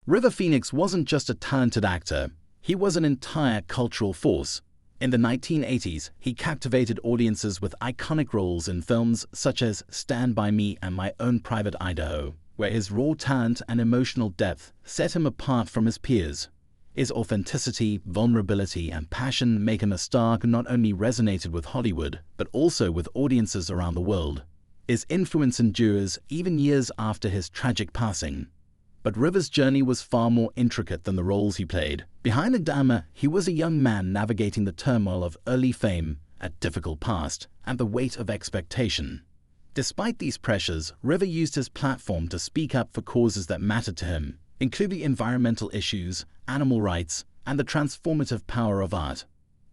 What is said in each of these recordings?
River Phoenix wasn't just a talented actor, he was an entire cultural force. In the 1980s, he captivated audiences with iconic roles in films such as Stand By Me and My Own Private Idaho, where his raw talent and emotional depth set him apart from his peers. His authenticity, vulnerability, and passion make him a star who not only resonated with Hollywood, but also with audiences around the world. His influence endures even years after his tragic passing. But River's journey was far more intricate than the roles he played. Behind the glamour, he was a young man navigating the turmoil of early fame, a difficult past, and the weight of expectation. Despite these pressures, River used his platform to speak up for causes that mattered to him, including environmental issues, animal rights, and the transformative power of art.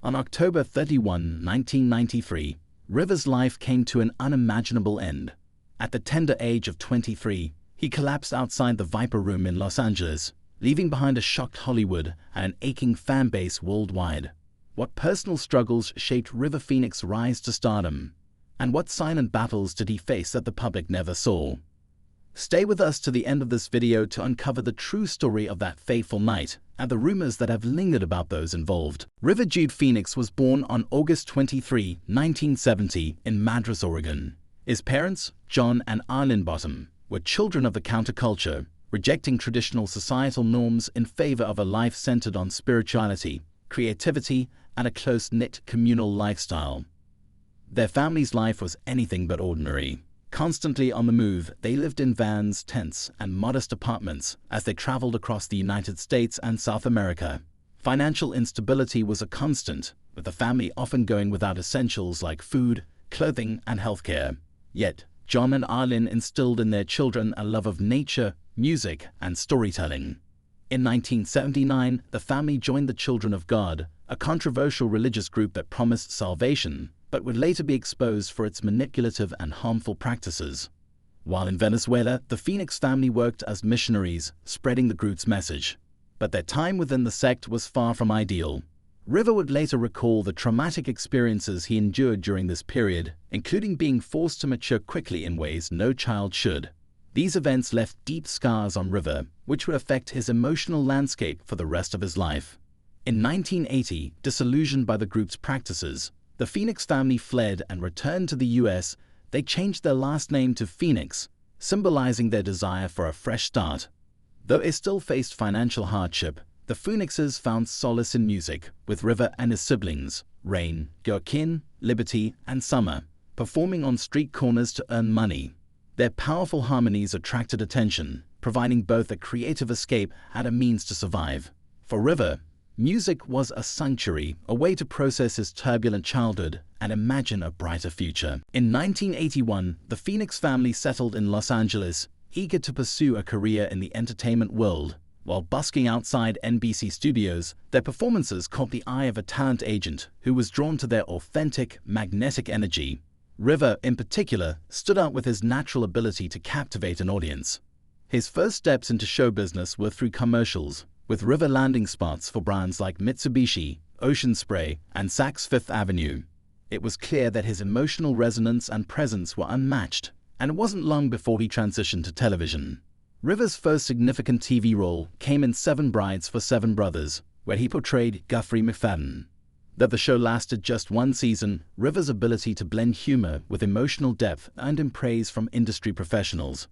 On October 31, 1993, River's life came to an unimaginable end. At the tender age of 23, he collapsed outside the Viper Room in Los Angeles, leaving behind a shocked Hollywood and an aching fan base worldwide. What personal struggles shaped River Phoenix's rise to stardom? And what silent battles did he face that the public never saw? Stay with us to the end of this video to uncover the true story of that fateful night and the rumors that have lingered about those involved. River Jude Phoenix was born on August 23, 1970 in Madras, Oregon. His parents, John and Arlene Bottom, were children of the counterculture, rejecting traditional societal norms in favor of a life centered on spirituality, creativity, and a close-knit communal lifestyle. Their family's life was anything but ordinary. Constantly on the move, they lived in vans, tents, and modest apartments as they traveled across the United States and South America. Financial instability was a constant, with the family often going without essentials like food, clothing, and healthcare. Yet, John and Arlene instilled in their children a love of nature, music, and storytelling. In 1979, the family joined the Children of God, a controversial religious group that promised salvation, but would later be exposed for its manipulative and harmful practices. While in Venezuela, the Phoenix family worked as missionaries, spreading the group's message. But their time within the sect was far from ideal. River would later recall the traumatic experiences he endured during this period, including being forced to mature quickly in ways no child should. These events left deep scars on River, which would affect his emotional landscape for the rest of his life. In 1980, disillusioned by the group's practices, the Phoenix family fled and returned to the U.S. They changed their last name to Phoenix, symbolizing their desire for a fresh start. Though they still faced financial hardship, the Phoenixes found solace in music, with River and his siblings, Rain, Joaquin, Liberty, and Summer, performing on street corners to earn money. Their powerful harmonies attracted attention, providing both a creative escape and a means to survive. For River, music was a sanctuary, a way to process his turbulent childhood and imagine a brighter future. In 1981, the Phoenix family settled in Los Angeles, eager to pursue a career in the entertainment world. While busking outside NBC studios, their performances caught the eye of a talent agent who was drawn to their authentic, magnetic energy. River, in particular, stood out with his natural ability to captivate an audience. His first steps into show business were through commercials, with River landing spots for brands like Mitsubishi, Ocean Spray, and Saks Fifth Avenue. It was clear that his emotional resonance and presence were unmatched, and it wasn't long before he transitioned to television. River's first significant TV role came in Seven Brides for Seven Brothers, where he portrayed Guthrie McFadden. Though the show lasted just one season, River's ability to blend humor with emotional depth earned him praise from industry professionals.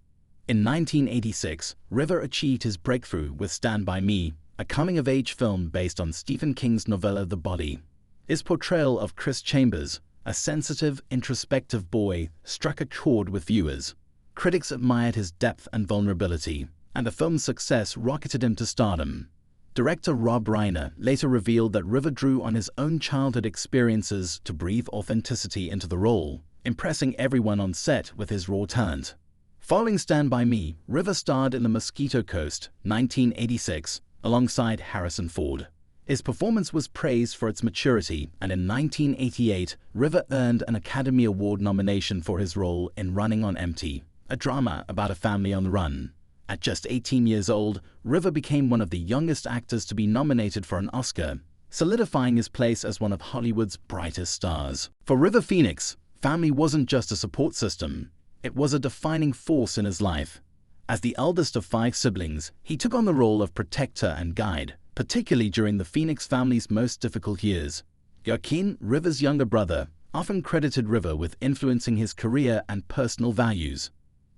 In 1986, River achieved his breakthrough with Stand By Me, a coming-of-age film based on Stephen King's novella The Body. His portrayal of Chris Chambers, a sensitive, introspective boy, struck a chord with viewers. Critics admired his depth and vulnerability, and the film's success rocketed him to stardom. Director Rob Reiner later revealed that River drew on his own childhood experiences to breathe authenticity into the role, impressing everyone on set with his raw talent. Following Stand By Me, River starred in The Mosquito Coast, 1986, alongside Harrison Ford. His performance was praised for its maturity, and in 1988, River earned an Academy Award nomination for his role in Running on Empty, a drama about a family on the run. At just 18 years old, River became one of the youngest actors to be nominated for an Oscar, solidifying his place as one of Hollywood's brightest stars. For River Phoenix, family wasn't just a support system, it was a defining force in his life. As the eldest of 5 siblings, he took on the role of protector and guide, particularly during the Phoenix family's most difficult years. Joaquin, River's younger brother, often credited River with influencing his career and personal values.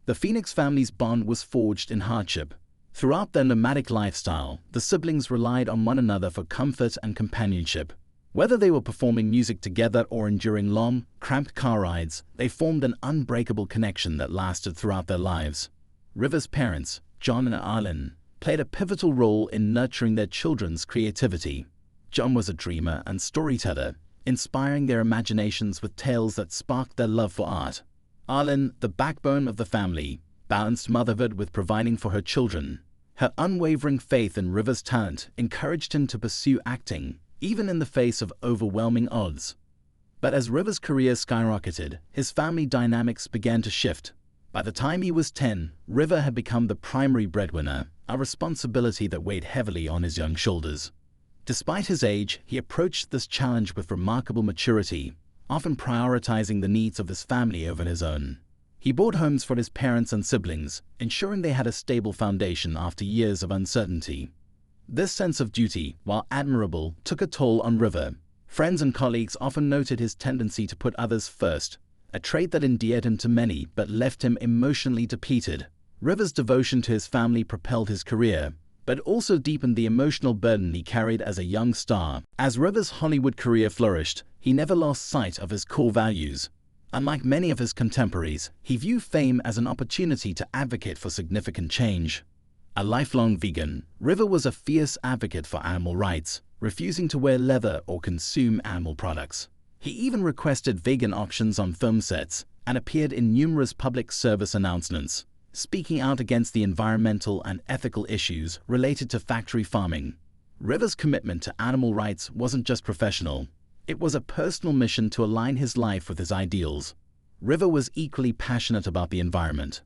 The Phoenix family's bond was forged in hardship. Throughout their nomadic lifestyle, the siblings relied on one another for comfort and companionship. Whether they were performing music together or enduring long, cramped car rides, they formed an unbreakable connection that lasted throughout their lives. River's parents, John and Arlen, played a pivotal role in nurturing their children's creativity. John was a dreamer and storyteller, inspiring their imaginations with tales that sparked their love for art. Arlen, the backbone of the family, balanced motherhood with providing for her children. Her unwavering faith in River's talent encouraged him to pursue acting, even in the face of overwhelming odds. But as River's career skyrocketed, his family dynamics began to shift. By the time he was 10, River had become the primary breadwinner, a responsibility that weighed heavily on his young shoulders. Despite his age, he approached this challenge with remarkable maturity, often prioritizing the needs of his family over his own. He bought homes for his parents and siblings, ensuring they had a stable foundation after years of uncertainty. This sense of duty, while admirable, took a toll on River. Friends and colleagues often noted his tendency to put others first, a trait that endeared him to many but left him emotionally depleted. River's devotion to his family propelled his career, but also deepened the emotional burden he carried as a young star. As River's Hollywood career flourished, he never lost sight of his core values. Unlike many of his contemporaries, he viewed fame as an opportunity to advocate for significant change. A lifelong vegan, River was a fierce advocate for animal rights, refusing to wear leather or consume animal products. He even requested vegan options on film sets and appeared in numerous public service announcements, speaking out against the environmental and ethical issues related to factory farming. River's commitment to animal rights wasn't just professional. It was a personal mission to align his life with his ideals. River was equally passionate about the environment.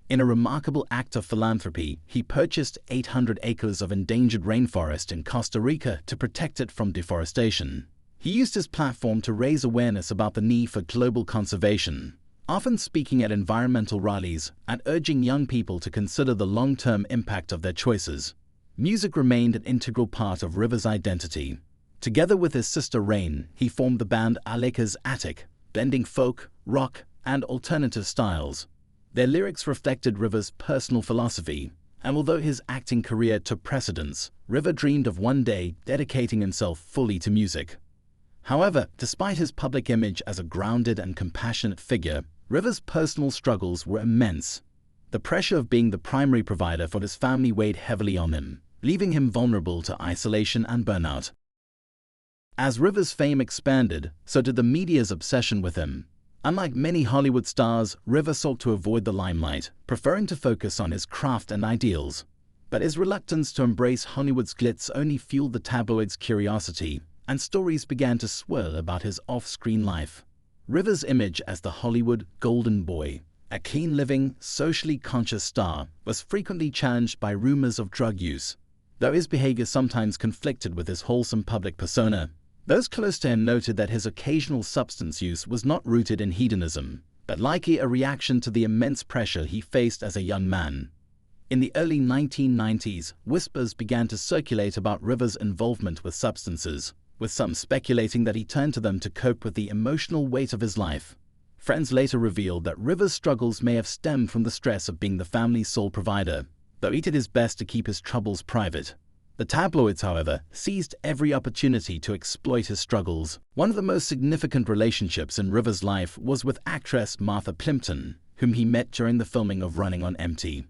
In a remarkable act of philanthropy, he purchased 800 acres of endangered rainforest in Costa Rica to protect it from deforestation. He used his platform to raise awareness about the need for global conservation, often speaking at environmental rallies and urging young people to consider the long-term impact of their choices. Music remained an integral part of River's identity. Together with his sister Rain, he formed the band Aleka's Attic, blending folk, rock, and alternative styles. Their lyrics reflected River's personal philosophy, and although his acting career took precedence, River dreamed of one day dedicating himself fully to music. However, despite his public image as a grounded and compassionate figure, River's personal struggles were immense. The pressure of being the primary provider for his family weighed heavily on him, leaving him vulnerable to isolation and burnout. As River's fame expanded, so did the media's obsession with him. Unlike many Hollywood stars, River sought to avoid the limelight, preferring to focus on his craft and ideals. But his reluctance to embrace Hollywood's glitz only fueled the tabloids' curiosity, and stories began to swirl about his off-screen life. River's image as the Hollywood golden boy, a clean-living, socially conscious star, was frequently challenged by rumors of drug use. Though his behavior sometimes conflicted with his wholesome public persona, those close to him noted that his occasional substance use was not rooted in hedonism, but likely a reaction to the immense pressure he faced as a young man. In the early 1990s, whispers began to circulate about River's involvement with substances, with some speculating that he turned to them to cope with the emotional weight of his life. Friends later revealed that River's struggles may have stemmed from the stress of being the family's sole provider, though he did his best to keep his troubles private. The tabloids, however, seized every opportunity to exploit his struggles. One of the most significant relationships in River's life was with actress Martha Plimpton, whom he met during the filming of Running on Empty.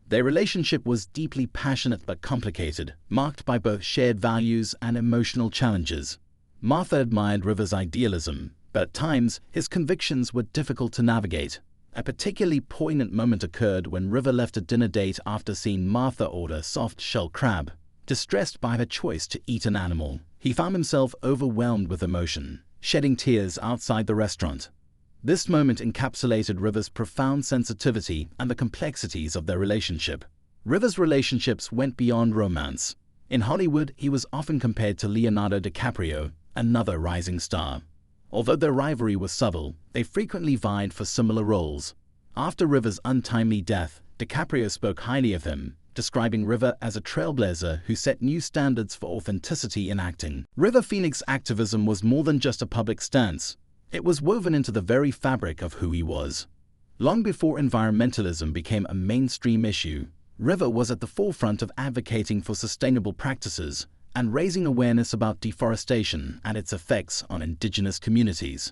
Their relationship was deeply passionate but complicated, marked by both shared values and emotional challenges. Martha admired River's idealism, but at times his convictions were difficult to navigate. A particularly poignant moment occurred when River left a dinner date after seeing Martha order soft-shell crab. Distressed by her choice to eat an animal, he found himself overwhelmed with emotion, shedding tears outside the restaurant. This moment encapsulated River's profound sensitivity and the complexities of their relationship. River's relationships went beyond romance. In Hollywood, he was often compared to Leonardo DiCaprio, another rising star. Although their rivalry was subtle, they frequently vied for similar roles. After River's untimely death, DiCaprio spoke highly of him, describing River as a trailblazer who set new standards for authenticity in acting. River Phoenix's activism was more than just a public stance. It was woven into the very fabric of who he was. Long before environmentalism became a mainstream issue, River was at the forefront of advocating for sustainable practices and raising awareness about deforestation and its effects on indigenous communities.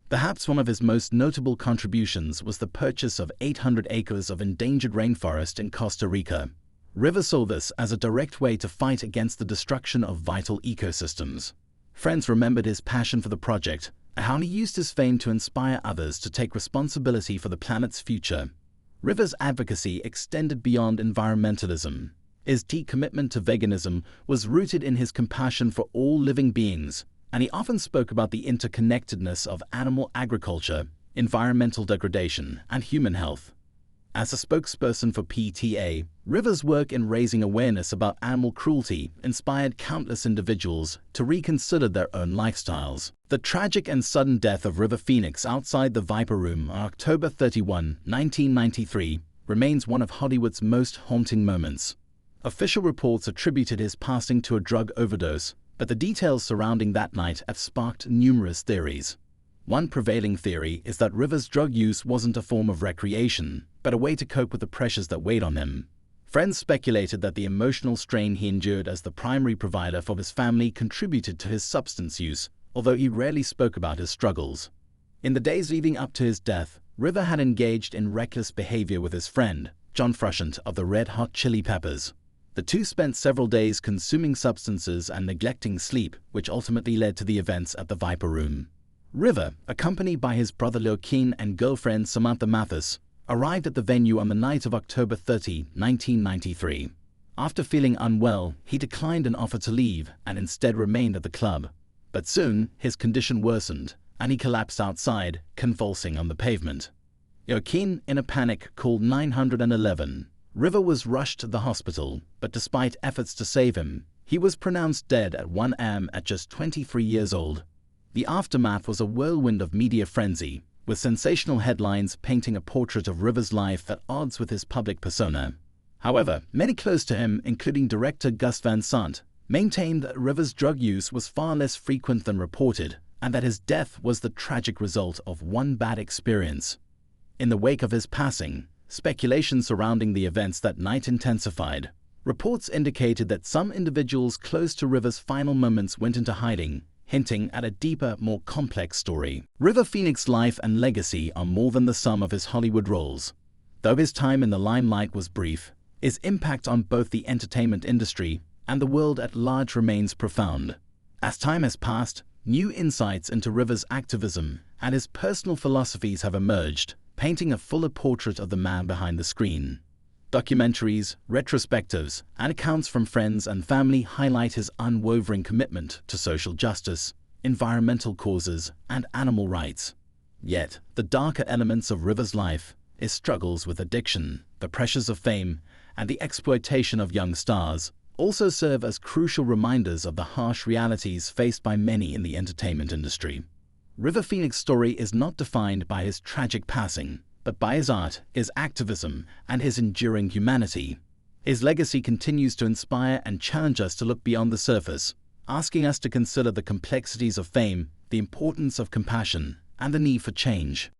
Perhaps one of his most notable contributions was the purchase of 800 acres of endangered rainforest in Costa Rica. River saw this as a direct way to fight against the destruction of vital ecosystems. Friends remembered his passion for the project and how he used his fame to inspire others to take responsibility for the planet's future. River's advocacy extended beyond environmentalism. His deep commitment to veganism was rooted in his compassion for all living beings, and he often spoke about the interconnectedness of animal agriculture, environmental degradation, and human health. As a spokesperson for PETA, River's work in raising awareness about animal cruelty inspired countless individuals to reconsider their own lifestyles. The tragic and sudden death of River Phoenix outside the Viper Room on October 31, 1993, remains one of Hollywood's most haunting moments. Official reports attributed his passing to a drug overdose, but the details surrounding that night have sparked numerous theories. One prevailing theory is that River's drug use wasn't a form of recreation, but a way to cope with the pressures that weighed on him. Friends speculated that the emotional strain he endured as the primary provider for his family contributed to his substance use, although he rarely spoke about his struggles. In the days leading up to his death, River had engaged in reckless behavior with his friend, John Frusciante of the Red Hot Chili Peppers. The two spent several days consuming substances and neglecting sleep, which ultimately led to the events at the Viper Room. River, accompanied by his brother Joaquin and girlfriend Samantha Mathis, arrived at the venue on the night of October 30, 1993. After feeling unwell, he declined an offer to leave and instead remained at the club. But soon, his condition worsened, and he collapsed outside, convulsing on the pavement. Joaquin, in a panic, called 911. River was rushed to the hospital, but despite efforts to save him, he was pronounced dead at 1 a.m. at just 23 years old. The aftermath was a whirlwind of media frenzy, with sensational headlines painting a portrait of River's life at odds with his public persona. However, many close to him, including director Gus Van Sant, maintained that River's drug use was far less frequent than reported, and that his death was the tragic result of one bad experience. In the wake of his passing, speculation surrounding the events that night intensified. Reports indicated that some individuals close to River's final moments went into hiding, hinting at a deeper, more complex story. River Phoenix's life and legacy are more than the sum of his Hollywood roles. Though his time in the limelight was brief, his impact on both the entertainment industry and the world at large remains profound. As time has passed, new insights into River's activism and his personal philosophies have emerged, painting a fuller portrait of the man behind the screen. Documentaries, retrospectives, and accounts from friends and family highlight his unwavering commitment to social justice, environmental causes, and animal rights. Yet, the darker elements of River's life, his struggles with addiction, the pressures of fame, and the exploitation of young stars, also serve as crucial reminders of the harsh realities faced by many in the entertainment industry. River Phoenix's story is not defined by his tragic passing, but by his art, his activism, and his enduring humanity. His legacy continues to inspire and challenge us to look beyond the surface, asking us to consider the complexities of fame, the importance of compassion, and the need for change.